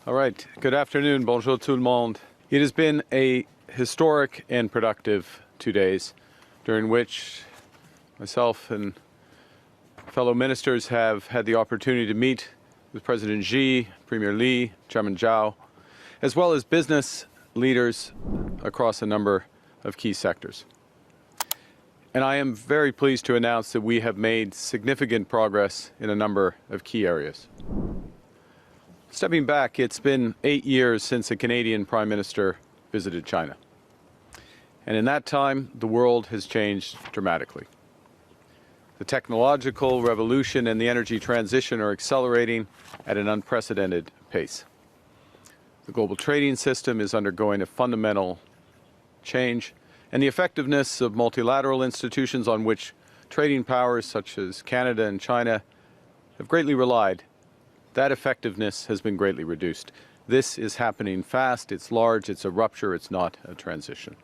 All right. Good afternoon. Bonjour tout le monde. It has been a historic and productive 2 days during which myself and fellow ministers have had the opportunity to meet with President Xi, Premier Li, Chairman Zhao, as well as business leaders across a number of key sectors. And I am very pleased to announce that we have made significant progress in a number of key areas. Stepping back, it's been 8 years since a Canadian Prime Minister visited China. And in that time, the world has changed dramatically. The technological revolution and the energy transition are accelerating at an unprecedented pace. The global trading system is undergoing a fundamental change, and the effectiveness of multilateral institutions on which trading powers such as Canada and China have greatly relied, that effectiveness has been greatly reduced. This is happening fast, it's large, it's a rupture, it's not a transition.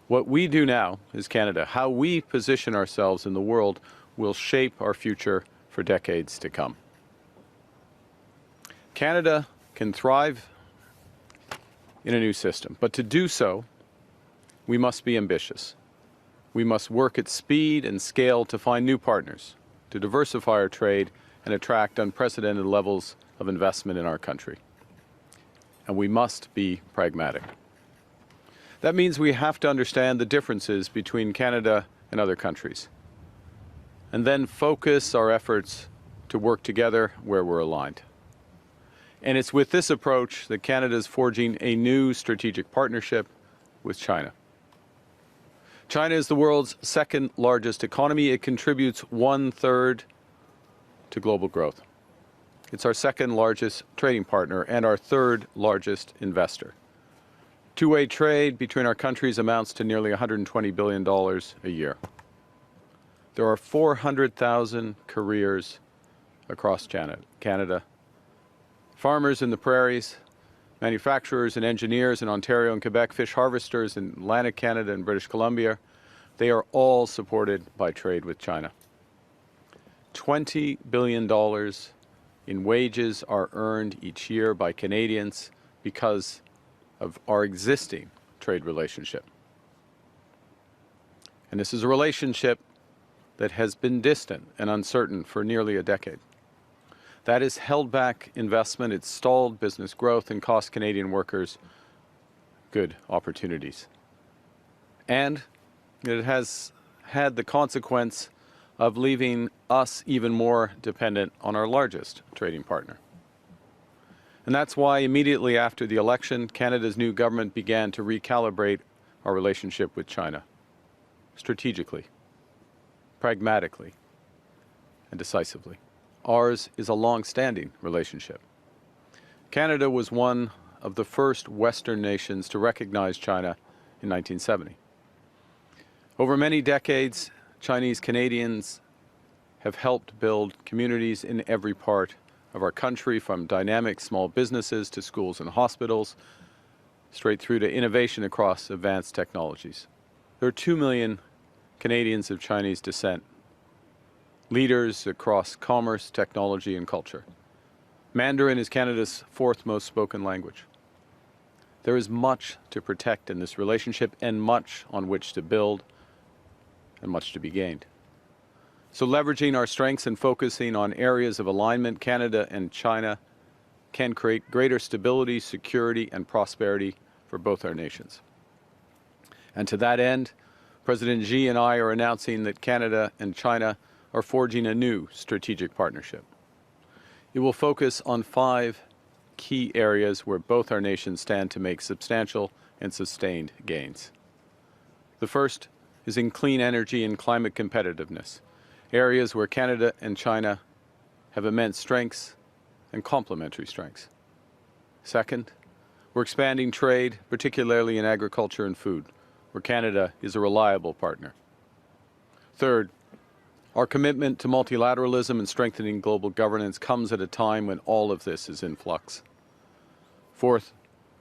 What we do now as Canada, how we position ourselves in the world, will shape our future for decades to come. Canada can thrive in a new system, but to do so, we must be ambitious. We must work at speed and scale to find new partners, to diversify our trade, and attract unprecedented levels of investment in our country. And we must be pragmatic. That means we have to understand the differences between Canada and other countries, and then focus our efforts to work together where we're aligned. And it's with this approach that Canada is forging a new strategic partnership with China. China is the world's second largest economy. It contributes 1/3 to global growth. It's our second largest trading partner and our third largest investor. Two-way trade between our countries amounts to nearly $120 billion a year. There are 400,000 careers across Canada. Farmers in the prairies, manufacturers and engineers in Ontario and Quebec, fish harvesters in Atlantic Canada and British Columbia, they are all supported by trade with China. $20 billion in wages are earned each year by Canadians because of our existing trade relationship. And this is a relationship that has been distant and uncertain for nearly a decade. That has held back investment, it's stalled business growth, and cost Canadian workers good opportunities. And it has had the consequence of leaving us even more dependent on our largest trading partner. And that's why immediately after the election, Canada's new government began to recalibrate our relationship with China, strategically, pragmatically, and decisively. Ours is a long-standing relationship. Canada was one of the first Western nations to recognize China in 1970. Over many decades, Chinese Canadians have helped build communities in every part of our country, from dynamic small businesses to schools and hospitals, straight through to innovation across advanced technologies. There are 2 million Canadians of Chinese descent, leaders across commerce, technology, and culture. Mandarin is Canada's fourth most spoken language. There is much to protect in this relationship and much on which to build and much to be gained. So leveraging our strengths and focusing on areas of alignment, Canada and China can create greater stability, security, and prosperity for both our nations. And to that end, President Xi and I are announcing that Canada and China are forging a new strategic partnership. It will focus on 5 key areas where both our nations stand to make substantial and sustained gains. The first is in clean energy and climate competitiveness, areas where Canada and China have immense strengths and complementary strengths. Second, we're expanding trade, particularly in agriculture and food, where Canada is a reliable partner. Third, our commitment to multilateralism and strengthening global governance comes at a time when all of this is in flux. Fourth,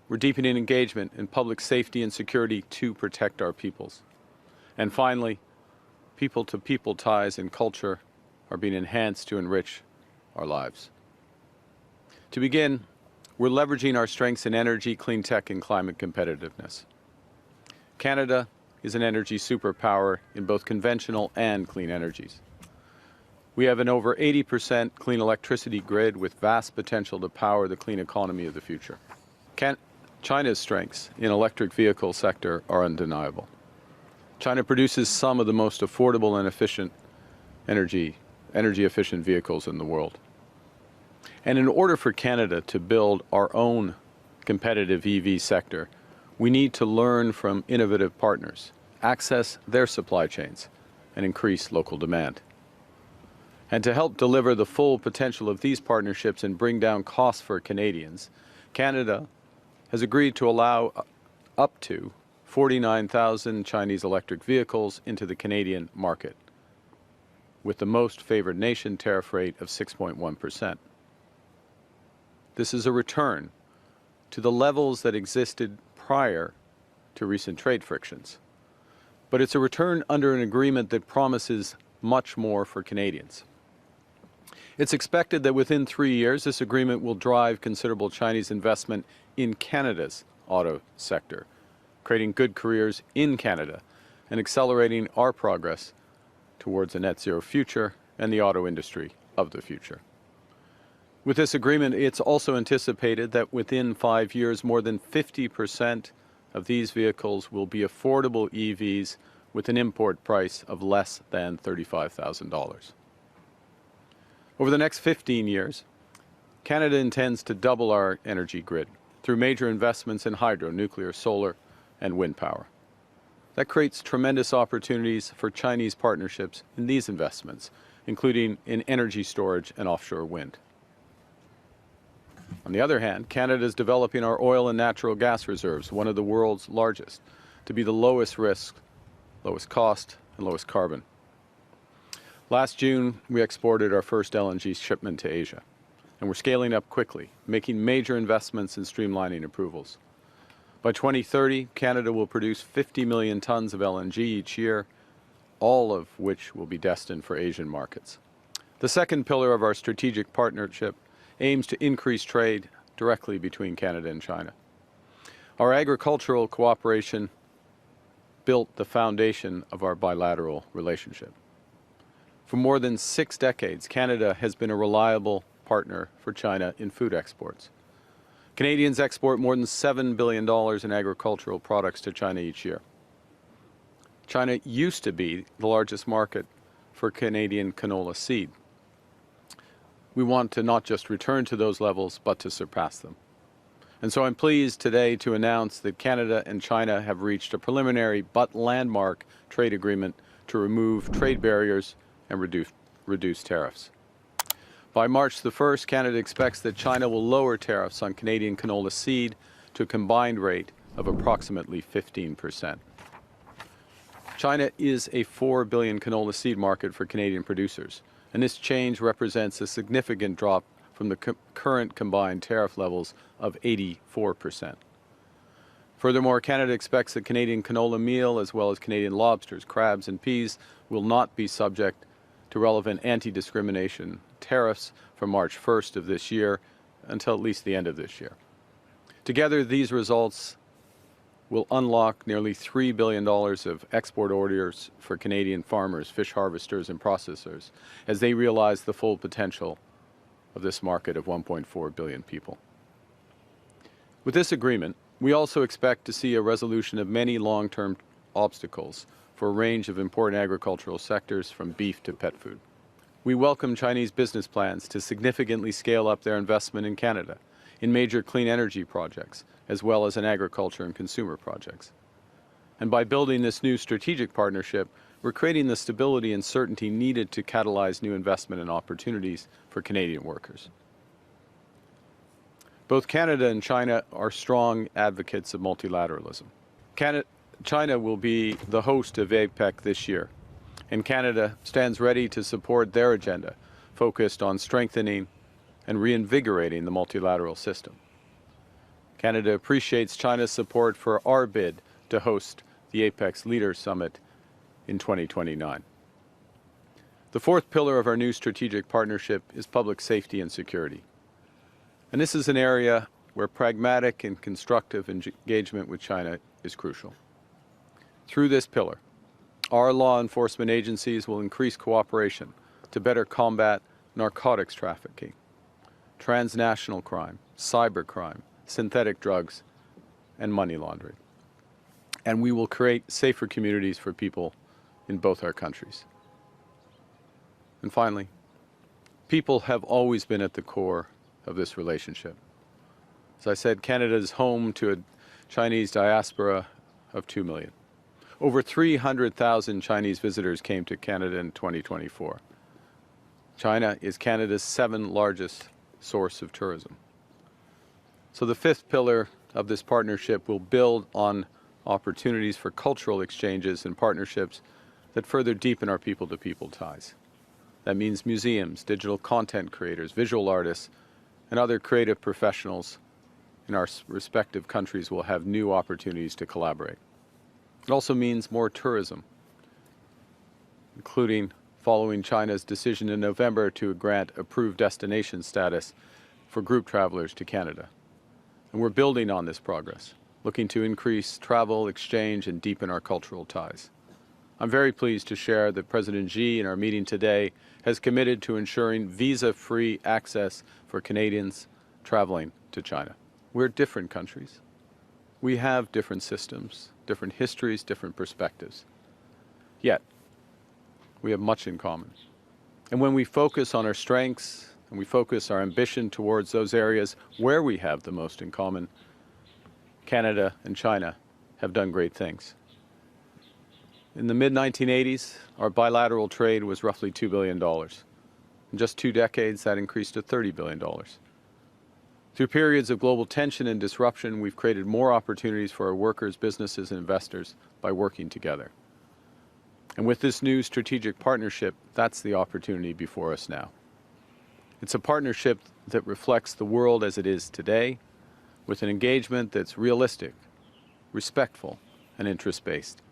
we're deepening engagement in public safety and security to protect our peoples. And finally, people-to-people ties and culture are being enhanced to enrich our lives. To begin, we're leveraging our strengths in energy, clean tech, and climate competitiveness. Canada is an energy superpower in both conventional and clean energies. We have an over 80% clean electricity grid with vast potential to power the clean economy of the future. China's strengths in electric vehicle sector are undeniable. China produces some of the most affordable and efficient energy efficient vehicles in the world. And in order for Canada to build our own competitive EV sector, we need to learn from innovative partners, access their supply chains, and increase local demand. And to help deliver the full potential of these partnerships and bring down costs for Canadians, Canada has agreed to allow up to 49,000 Chinese electric vehicles into the Canadian market, with the most favored nation tariff rate of 6.1%. This is a return to the levels that existed prior to recent trade frictions. But it's a return under an agreement that promises much more for Canadians. It's expected that within 3 years, this agreement will drive considerable Chinese investment in Canada's auto sector, creating good careers in Canada and accelerating our progress towards a net zero future and the auto industry of the future. With this agreement, it's also anticipated that within 5 years, more than 50% of these vehicles will be affordable EVs with an import price of less than $35,000. Over the next 15 years, Canada intends to double our energy grid through major investments in hydro, nuclear, solar, and wind power. That creates tremendous opportunities for Chinese partnerships in these investments, including in energy storage and offshore wind. On the other hand, Canada is developing our oil and natural gas reserves, one of the world's largest, to be the lowest risk, lowest cost, and lowest carbon. Last June, we exported our first LNG shipment to Asia, and we're scaling up quickly, making major investments in streamlining approvals. By 2030, Canada will produce 50 million tons of LNG each year, all of which will be destined for Asian markets. The second pillar of our strategic partnership aims to increase trade directly between Canada and China. Our agricultural cooperation built the foundation of our bilateral relationship. For more than 6 decades, Canada has been a reliable partner for China in food exports. Canadians export more than $7 billion in agricultural products to China each year. China used to be the largest market for Canadian canola seed. We want to not just return to those levels, but to surpass them. And so I'm pleased today to announce that Canada and China have reached a preliminary but landmark trade agreement to remove trade barriers and reduce tariffs. By March the 1st, Canada expects that China will lower tariffs on Canadian canola seed to a combined rate of approximately 15%. China is a 4 billion canola seed market for Canadian producers, and this change represents a significant drop from the current combined tariff levels of 84%. Furthermore, Canada expects that Canadian canola meal, as well as Canadian lobsters, crabs, and peas, will not be subject to relevant anti-discrimination tariffs from March 1st of this year until at least the end of this year. Together, these results will unlock nearly $3 billion of export orders for Canadian farmers, fish harvesters, and processors as they realize the full potential of this market of 1.4 billion people. With this agreement, we also expect to see a resolution of many long-term obstacles for a range of important agricultural sectors from beef to pet food. We welcome Chinese business plans to significantly scale up their investment in Canada in major clean energy projects, as well as in agriculture and consumer projects. And by building this new strategic partnership, we're creating the stability and certainty needed to catalyze new investment and opportunities for Canadian workers. Both Canada and China are strong advocates of multilateralism. China will be the host of APEC this year, and Canada stands ready to support their agenda, focused on strengthening and reinvigorating the multilateral system. Canada appreciates China's support for our bid to host the APEC Leaders Summit in 2029. The fourth pillar of our new strategic partnership is public safety and security. And this is an area where pragmatic and constructive engagement with China is crucial. Through this pillar, our law enforcement agencies will increase cooperation to better combat narcotics trafficking, transnational crime, cybercrime, synthetic drugs, and money laundering. And we will create safer communities for people in both our countries. And finally, people have always been at the core of this relationship. As I said, Canada is home to a Chinese diaspora of 2 million. Over 300,000 Chinese visitors came to Canada in 2024. China is Canada's 7th largest source of tourism. So the 5th pillar of this partnership will build on opportunities for cultural exchanges and partnerships that further deepen our people-to-people ties. That means museums, digital content creators, visual artists, and other creative professionals in our respective countries will have new opportunities to collaborate. It also means more tourism, including following China's decision in November to grant approved destination status for group travelers to Canada. And we're building on this progress, looking to increase travel, exchange, and deepen our cultural ties. I'm very pleased to share that President Xi, in our meeting today, has committed to ensuring visa-free access for Canadians traveling to China. We're different countries. We have different systems, different histories, different perspectives. Yet, we have much in common. And when we focus on our strengths and we focus our ambition towards those areas where we have the most in common, Canada and China have done great things. In the mid-1980s, our bilateral trade was roughly $2 billion. In just 2 decades, that increased to $30 billion. Through periods of global tension and disruption, we've created more opportunities for our workers, businesses, and investors by working together. And with this new strategic partnership, that's the opportunity before us now. It's a partnership that reflects the world as it is today, with an engagement that's realistic, respectful, and interest-based.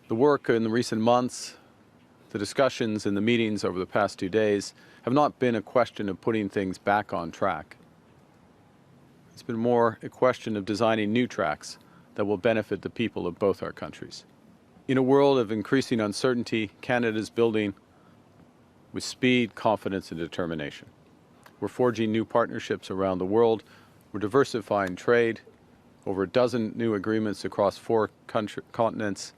The work in the recent months, the discussions and the meetings over the past 2 days have not been a question of putting things back on track. It's been more a question of designing new tracks that will benefit the people of both our countries. In a world of increasing uncertainty, Canada is building with speed, confidence, and determination. We're forging new partnerships around the world. We're diversifying trade, over a dozen new agreements across 4 continents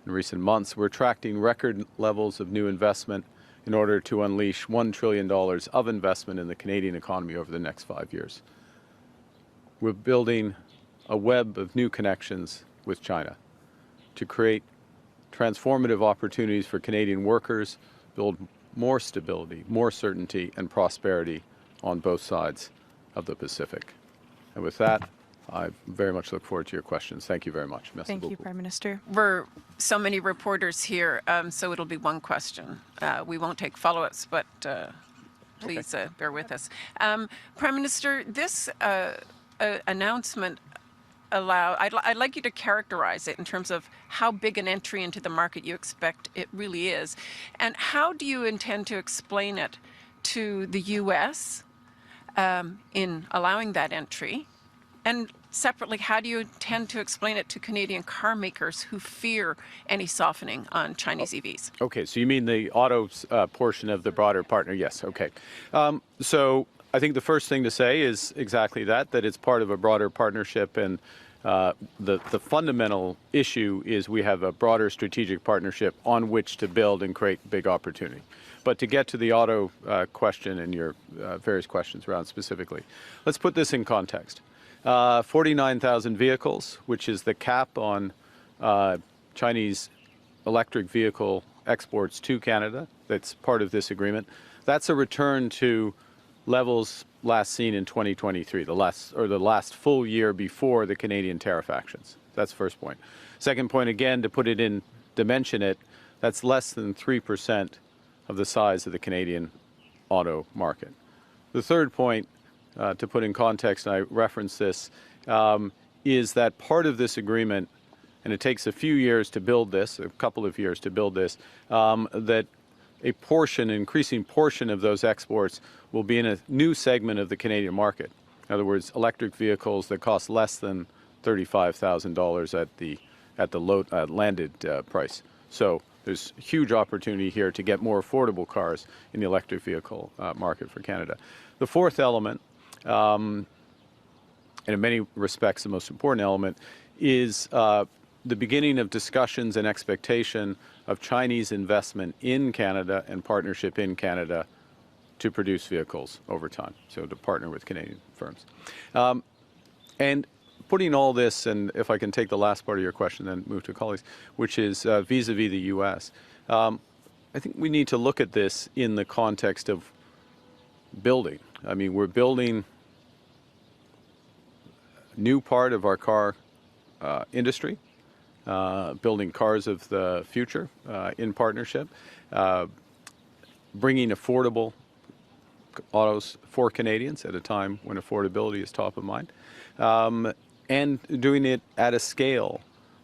in recent months. We're attracting record levels of new investment in order to unleash $1 trillion of investment in the Canadian economy over the next 5 years. We're building a web of new connections with China to create transformative opportunities for Canadian workers, build more stability, more certainty, and prosperity on both sides of the Pacific. And with that, I very much look forward to your questions. Thank you very much. Merci Thank you, beaucoup. Prime Minister. We're so many reporters here, so it'll be one question. We won't take follow-ups, but please bear with us. Prime Minister, this announcement I'd like you to characterize it in terms of how big an entry into the market you expect it really is, and how do you intend to explain it to the U.S. In allowing that entry, and separately, how do you intend to explain it to Canadian car makers who fear any softening on Chinese EVs? Okay, so you mean the auto portion of the broader partner? Yes, okay. So I think the first thing to say is exactly that it's part of a broader partnership, and the fundamental issue is we have a broader strategic partnership on which to build and create big opportunity. But to get to the auto question and your various questions around specifically, let's put this in context. 49,000 vehicles, which is the cap on Chinese electric vehicle exports to Canada, that's part of this agreement. That's a return to levels last seen in 2023, the last full year before the Canadian tariff actions. That's the first point. Second point, again, to put it in, dimension it, that's less than 3% of the size of the Canadian auto market. The third point, to put in context, and I reference this, is that part of this agreement, and it takes a few years to build this, a couple of years to build this, that a portion, an increasing portion of those exports will be in a new segment of the Canadian market. In other words, electric vehicles that cost less than $35,000 at the landed price. So there's huge opportunity here to get more affordable cars in the electric vehicle market for Canada. The fourth element, and in many respects the most important element, is the beginning of discussions and expectation of Chinese investment in Canada and partnership in Canada to produce vehicles over time, so to partner with Canadian firms. And putting all this, and if I can take the last part of your question, then move to colleagues, which is vis-a-vis the U.S., I think we need to look at this in the context of building. I mean, we're building a new part of our car industry, building cars of the future in partnership, bringing affordable autos for Canadians at a time when affordability is top of mind, and doing it at a scale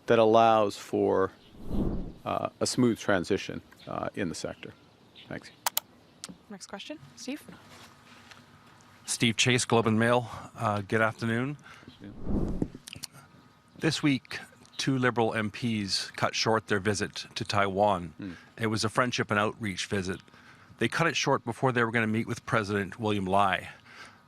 that allows for a smooth transition in the sector. Thanks. Next question, Steve. Steve Chase, Globe and Mail. Good afternoon. This week, 2 Liberal MPs cut short their visit to Taiwan. It was a friendship and outreach visit. They cut it short before they were going to meet with President William Lai.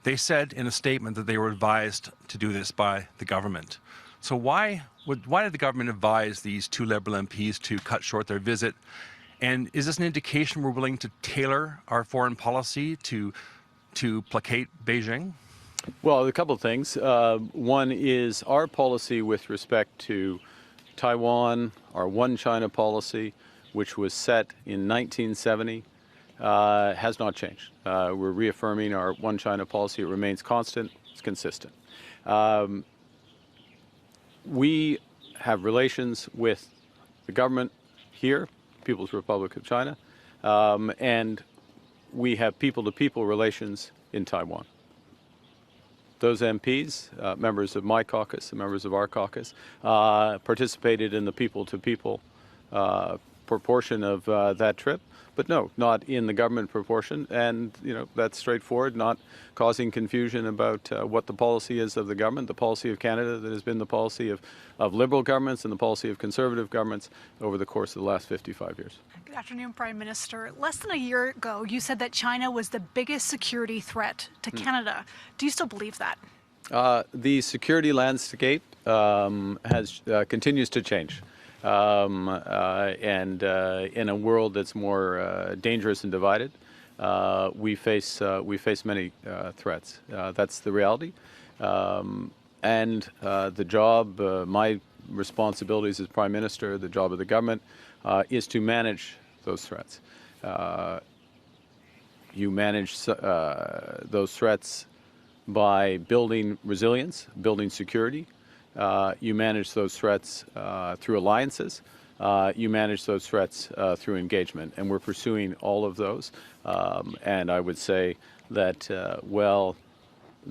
They said in a statement that they were advised to do this by the government. So why did the government advise these 2 Liberal MPs to cut short their visit? And is this an indication we're willing to tailor our foreign policy to placate Beijing? Well, a couple of things. One is our policy with respect to Taiwan, our One China policy, which was set in 1970, has not changed. We're reaffirming our One China policy. It remains constant. It's consistent. We have relations with the government here, People's Republic of China, and we have people-to-people relations in Taiwan. Those MPs, members of my caucus and members of our caucus, participated in the people-to-people proportion of that trip, but no, not in the government proportion. And that's straightforward, not causing confusion about what the policy is of the government, the policy of Canada that has been the policy of Liberal governments and the policy of Conservative governments over the course of the last 55 years. Good afternoon, Prime Minister. Less than a year ago, you said that China was the biggest security threat to Canada. Do you still believe that? The security landscape continues to change. And in a world that's more dangerous and divided, we face many threats. That's the reality. And the job, my responsibilities as Prime Minister, the job of the government, is to manage those threats. You manage those threats by building resilience, building security. You manage those threats through alliances. You manage those threats through engagement. And we're pursuing all of those. And I would say that, well,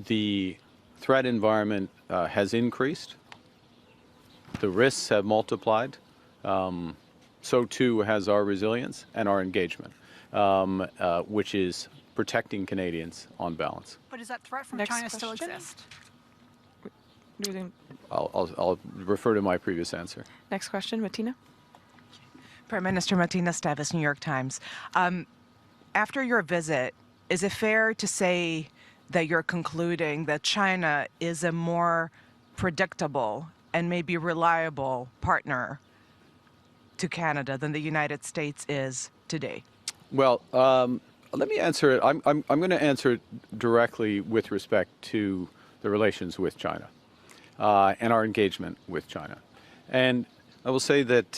the threat environment has increased. The risks have multiplied. So too has our resilience and our engagement, which is protecting Canadians on balance. But does that threat from Next China still question. exist? I'll refer to my previous answer. Next question, Martina. Prime Minister Martina Stavis, New York Times. After your visit, is it fair to say that you're concluding that China is a more predictable and maybe reliable partner to Canada than the United States is today? Well, let me answer it. I'm going to answer it directly with respect to the relations with China and our engagement with China. And I will say that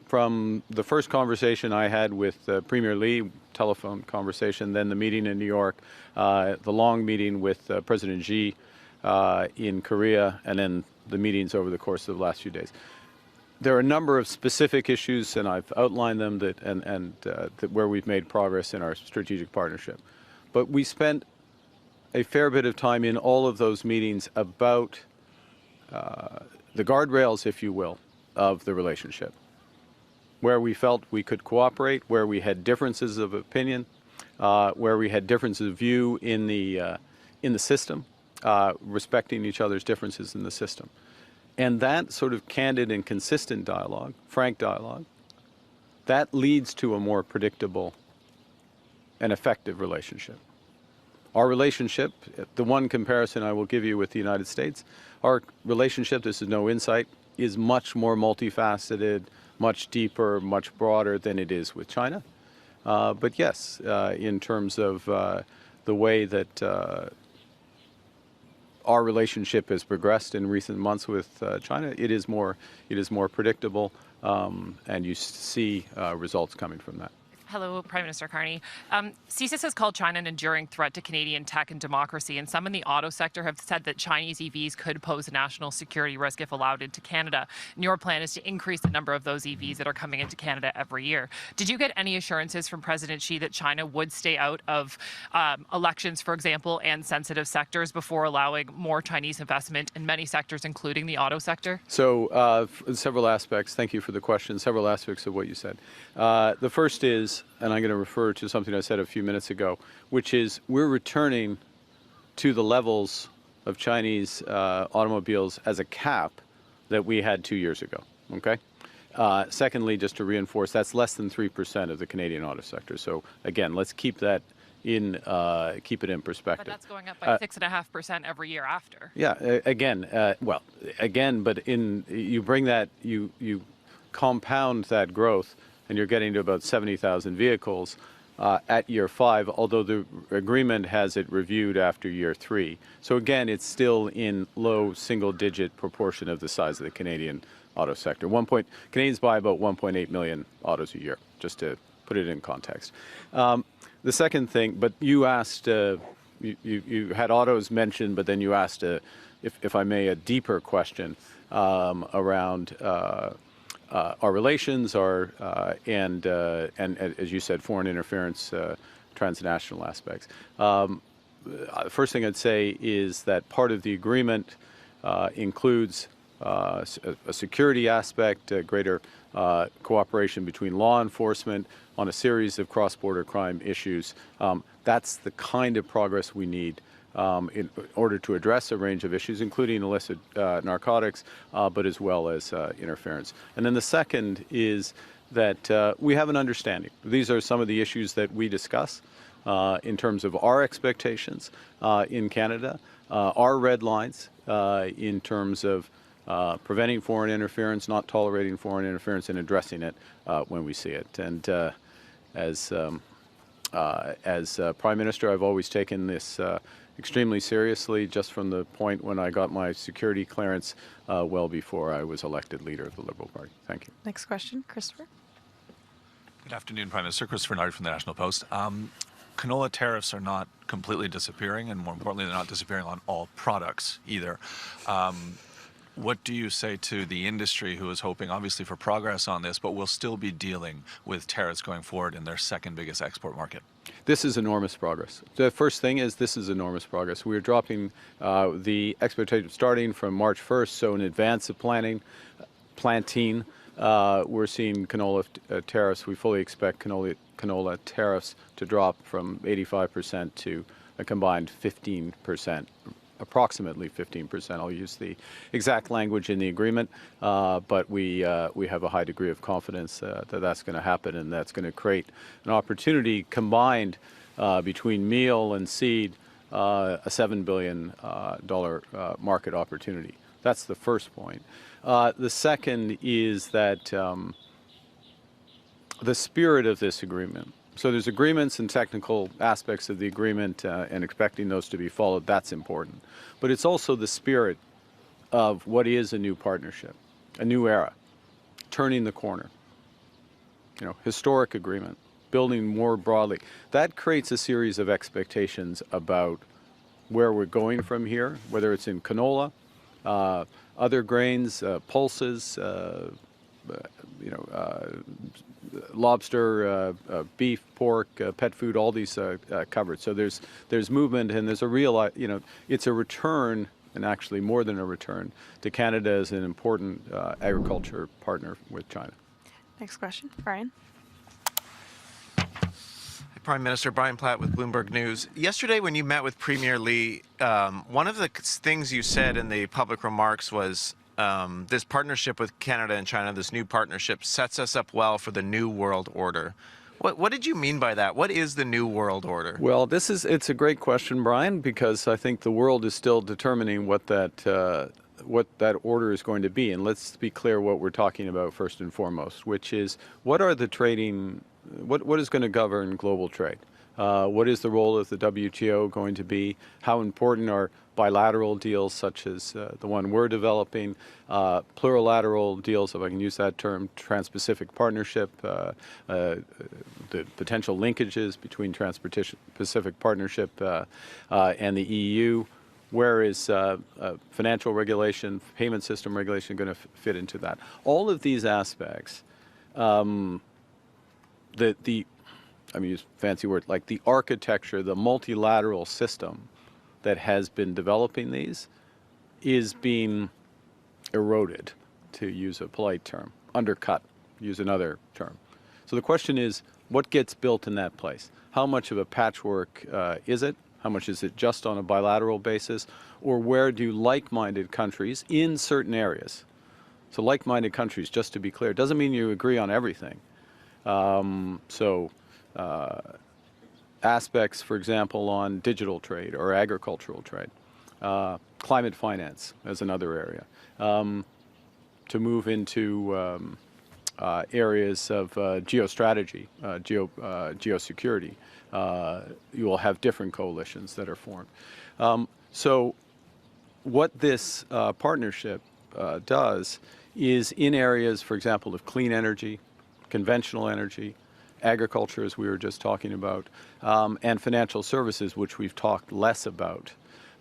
from the first conversation I had with Premier Li, telephone conversation, then the meeting in New York, the long meeting with President Xi in Korea, and then the meetings over the course of the last few days. There are a number of specific issues, and I've outlined them that where we've made progress in our strategic partnership. But we spent a fair bit of time in all of those meetings about the guardrails, if you will, of the relationship. where we felt we could cooperate, where we had differences of opinion, where we had differences of view in the system, respecting each other's differences in the system. And that sort of candid and consistent dialogue, frank dialogue, that leads to a more predictable and effective relationship. Our relationship, the one comparison I will give you with the United States, our relationship, this is no insight, is much more multifaceted, much deeper, much broader than it is with China. But yes, in terms of the way that our relationship has progressed in recent months with China, it is more predictable, and you see results coming from that. Hello, Prime Minister Carney. CSIS has called China an enduring threat to Canadian tech and democracy, and some in the auto sector have said that Chinese EVs could pose a national security risk if allowed into Canada. And your plan is to increase the number of those EVs that are coming into Canada every year. Did you get any assurances from President Xi that China would stay out of elections, for example, and sensitive sectors before allowing more Chinese investment in many sectors, including the auto sector? So several aspects, thank you for the question, several aspects of what you said. The first is, and I'm going to refer to something I said a few minutes ago, which is we're returning to the levels of Chinese automobiles as a cap that we had 2 years ago, okay? Secondly, just to reinforce, that's less than 3% of the Canadian auto sector. So again, let's keep that keep it in perspective. But that's going up by 6.5% every year after. Yeah, but you bring that, you compound that growth, and you're getting to about 70,000 vehicles at year 5, although the agreement has it reviewed after year 3. So again, it's still in low single-digit proportion of the size of the Canadian auto sector. Canadians buy about 1.8 million autos a year, just to put it in context. The second thing, but you asked, you had autos mentioned, but then you asked, if I may, a deeper question around our relations, and as you said, foreign interference, transnational aspects. The first thing I'd say is that part of the agreement includes a security aspect, greater cooperation between law enforcement on a series of cross-border crime issues. That's the kind of progress we need in order to address a range of issues, including illicit narcotics, but as well as interference. And then the second is that we have an understanding. These are some of the issues that we discuss in terms of our expectations in Canada, our red lines in terms of preventing foreign interference, not tolerating foreign interference, and addressing it when we see it. And as Prime Minister, I've always taken this extremely seriously, just from the point when I got my security clearance well before I was elected leader of the Liberal Party. Thank you. Next question, Christopher. Good afternoon, Prime Minister. Christopher Nard from the National Post. Canola tariffs are not completely disappearing, and more importantly, they're not disappearing on all products either. What do you say to the industry, who is hoping, obviously, for progress on this, but will still be dealing with tariffs going forward in their second biggest export market? This is enormous progress. The first thing is this is enormous progress. We're dropping the expectation starting from March 1st, so in advance of planting, we're seeing canola tariffs. We fully expect canola tariffs to drop from 85% to a combined 15%. Approximately 15%. I'll use the exact language in the agreement, but we have a high degree of confidence that that's going to happen, and that's going to create an opportunity combined between meal and seed, a $7 billion market opportunity. That's the first point. The second is that the spirit of this agreement. So there's agreements and technical aspects of the agreement and expecting those to be followed. That's important. But it's also the spirit of what is a new partnership, a new era, turning the corner, historic agreement, building more broadly. That creates a series of expectations about where we're going from here, whether it's in canola, other grains, pulses, lobster, beef, pork, pet food, all these covered. So there's movement, and there's a real, it's a return, and actually more than a return, to Canada as an important agriculture partner with China. Next question, Brian. Prime Minister Brian Platt with Bloomberg News. Yesterday, when you met with Premier Lee, one of the things you said in the public remarks was this partnership with Canada and China, this new partnership, sets us up well for the new world order. What did you mean by that? What is the new world order? Well, it's a great question, Brian, because I think the world is still determining what that order is going to be. And let's be clear what we're talking about first and foremost, which is what is going to govern global trade? What is the role of the WTO going to be? How important are bilateral deals such as the one we're developing, plurilateral deals, if I can use that term, Trans-Pacific Partnership, the potential linkages between Trans-Pacific Partnership and the EU? Where is financial regulation, payment system regulation going to fit into that? All of these aspects, I mean, use a fancy word, like the architecture, the multilateral system that has been developing these is being eroded, to use a polite term, undercut, use another term. So the question is, what gets built in that place? How much of a patchwork is it? How much is it just on a bilateral basis? Or where do like-minded countries in certain areas? So like-minded countries, just to be clear, doesn't mean you agree on everything. Aspects, for example, on digital trade or agricultural trade, climate finance as another area, to move into areas of geostrategy, geosecurity. You will have different coalitions that are formed. So what this partnership does is in areas, for example, of clean energy, conventional energy, agriculture, as we were just talking about, and financial services, which we've talked less about,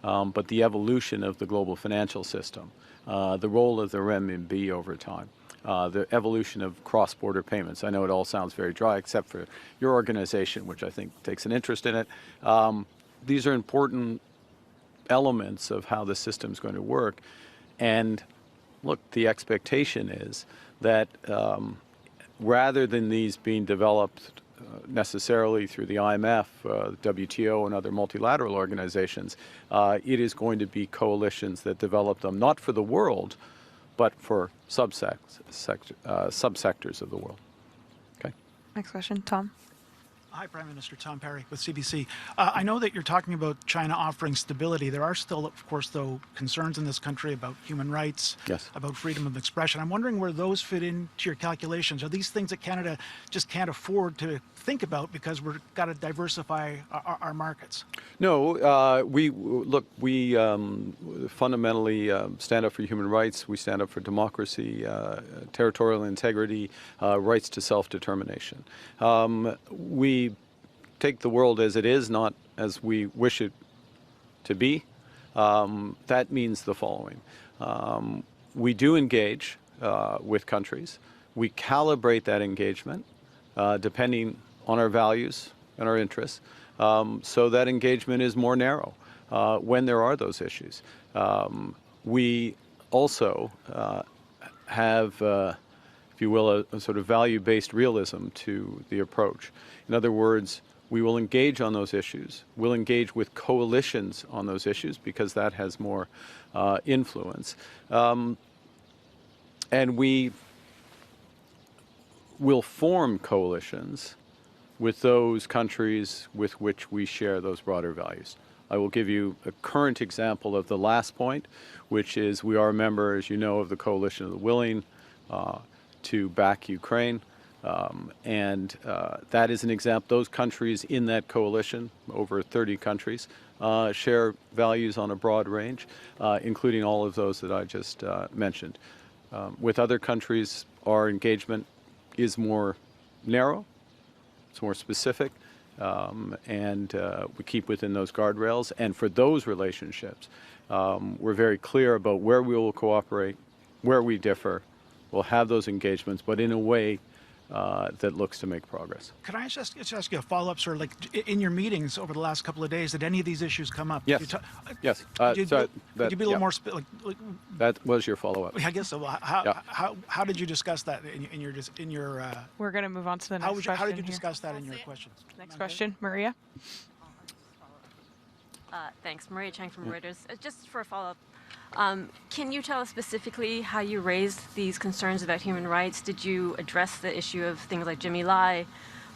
but the evolution of the global financial system, the role of the renminbi over time, the evolution of cross-border payments. I know it all sounds very dry, except for your organization, which I think takes an interest in it. These are important elements of how the system is going to work. And look, the expectation is that rather than these being developed necessarily through the IMF, WTO, and other multilateral organizations, it is going to be coalitions that develop them, not for the world, but for subsectors of the world. Okay. Next question, Tom. Hi, Prime Minister Tom Perry with CBC. I know that you're talking about China offering stability. There are still, of course, though, concerns in this country about human rights, yes, about freedom of expression. I'm wondering where those fit into your calculations. Are these things that Canada just can't afford to think about because we've got to diversify our markets? No, we fundamentally stand up for human rights. We stand up for democracy, territorial integrity, rights to self-determination. We take the world as it is, not as we wish it to be. That means the following. We do engage with countries. We calibrate that engagement depending on our values and our interests, so that engagement is more narrow when there are those issues. We also have, if you will, a sort of value-based realism to the approach. In other words, we will engage on those issues. We'll engage with coalitions on those issues because that has more influence. And we will form coalitions with those countries with which we share those broader values. I will give you a current example of the last point, which is we are a member, as you know, of the Coalition of the Willing to back Ukraine. And that is an example. Those countries in that coalition, over 30 countries, share values on a broad range, including all of those that I just mentioned. With other countries, our engagement is more narrow, it's more specific, and we keep within those guardrails. And for those relationships, we're very clear about where we will cooperate, where we differ. We'll have those engagements, but in a way that looks to make progress. Could I just ask you a follow-up, sir? Like in your meetings over the last couple of days, did any of these issues come up? Yes. Yes. Could you, So could you be a little yeah, more that was your follow-up. I guess so. How did you discuss that in your? We're going to move on to the next question. How did you here. discuss that in your questions? Next question, Maria. Thanks. Maria Chang from Reuters. Just for a follow-up, can you tell us specifically how you raised these concerns about human rights? Did you address the issue of things like Jimmy Lai,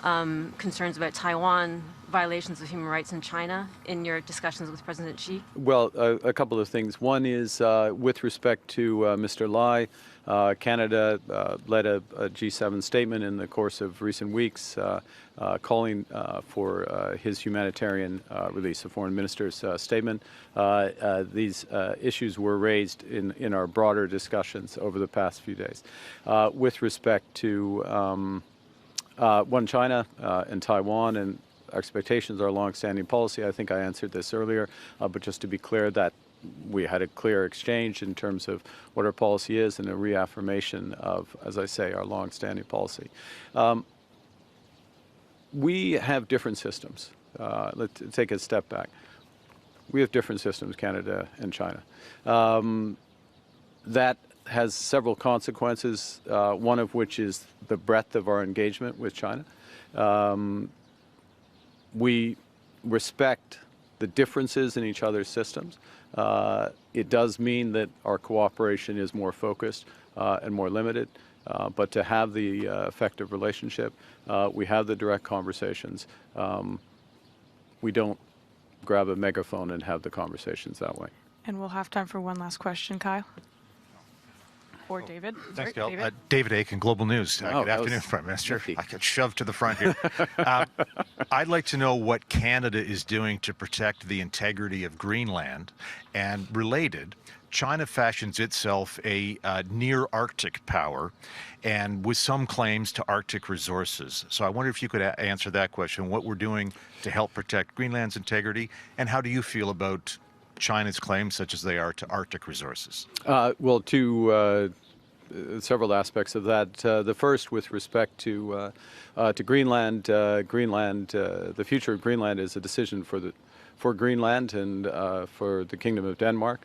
concerns about Taiwan, violations of human rights in China in your discussions with President Xi? Well, a couple of things. One is with respect to Mr. Lai, Canada led a G7 statement in the course of recent weeks calling for his humanitarian release, a foreign minister's statement. These issues were raised in our broader discussions over the past few days. With respect to One China and Taiwan and expectations, our long-standing policy, I think I answered this earlier, but just to be clear that we had a clear exchange in terms of what our policy is and a reaffirmation of, as I say, our long-standing policy. We have different systems. Let's take a step back. We have different systems, Canada and China. That has several consequences, one of which is the breadth of our engagement with China. We respect the differences in each other's systems. It does mean that our cooperation is more focused and more limited, but to have the effective relationship, we have the direct conversations. We don't grab a megaphone and have the conversations that way. And we'll have time for one last question, Kyle. Or David. Thanks, Right, Gail. David Aiken, Global News. Oh, Good that afternoon, was Prime Minister. nifty. I got shoved to the front here. I'd like to know what Canada is doing to protect the integrity of Greenland. And related, China fashions itself a near-Arctic power and with some claims to Arctic resources. So I wonder if you could answer that question, what we're doing to help protect Greenland's integrity, and how do you feel about China's claims, such as they are, to Arctic resources? Well, several aspects of that. The first, with respect to Greenland, the future of Greenland is a decision for Greenland and for the Kingdom of Denmark.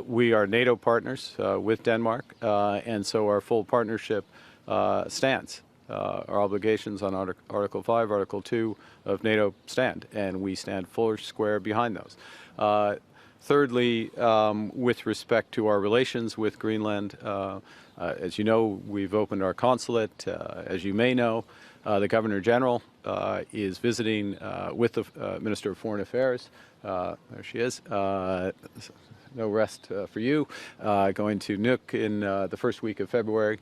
We are NATO partners with Denmark, and so our full partnership stands. Our obligations on Article 5, Article 2 of NATO stand, and we stand full square behind those. Thirdly, with respect to our relations with Greenland, as you know, we've opened our consulate. As you may know, the Governor General is visiting with the Minister of Foreign Affairs. There she is. No rest for you. Going to Nuuk in the first week of February.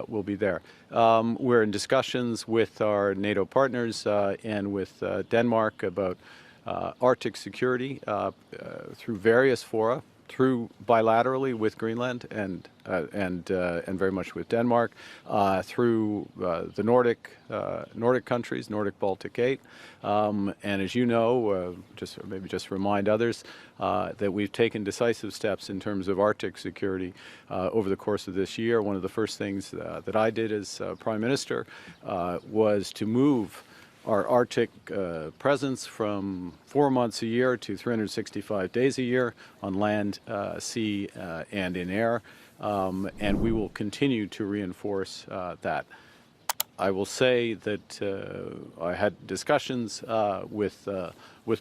We'll be there. We're in discussions with our NATO partners and with Denmark about Arctic security through various fora, through bilaterally with Greenland and very much with Denmark, through the Nordic countries, Nordic Baltic 8, and as you know, just remind others that we've taken decisive steps in terms of Arctic security over the course of this year. One of the first things that I did as Prime Minister was to move our Arctic presence from 4 months a year to 365 days a year on land, sea, and in air, and we will continue to reinforce that. I will say that I had discussions with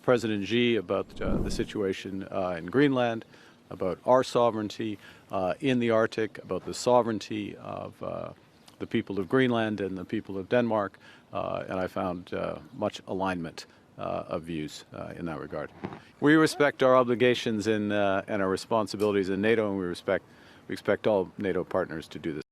President Xi about the situation in Greenland, about our sovereignty in the Arctic, about the sovereignty of the people of Greenland and the people of Denmark, and I found much alignment of views in that regard. We respect our obligations and our responsibilities in NATO, and we expect all NATO partners to do this.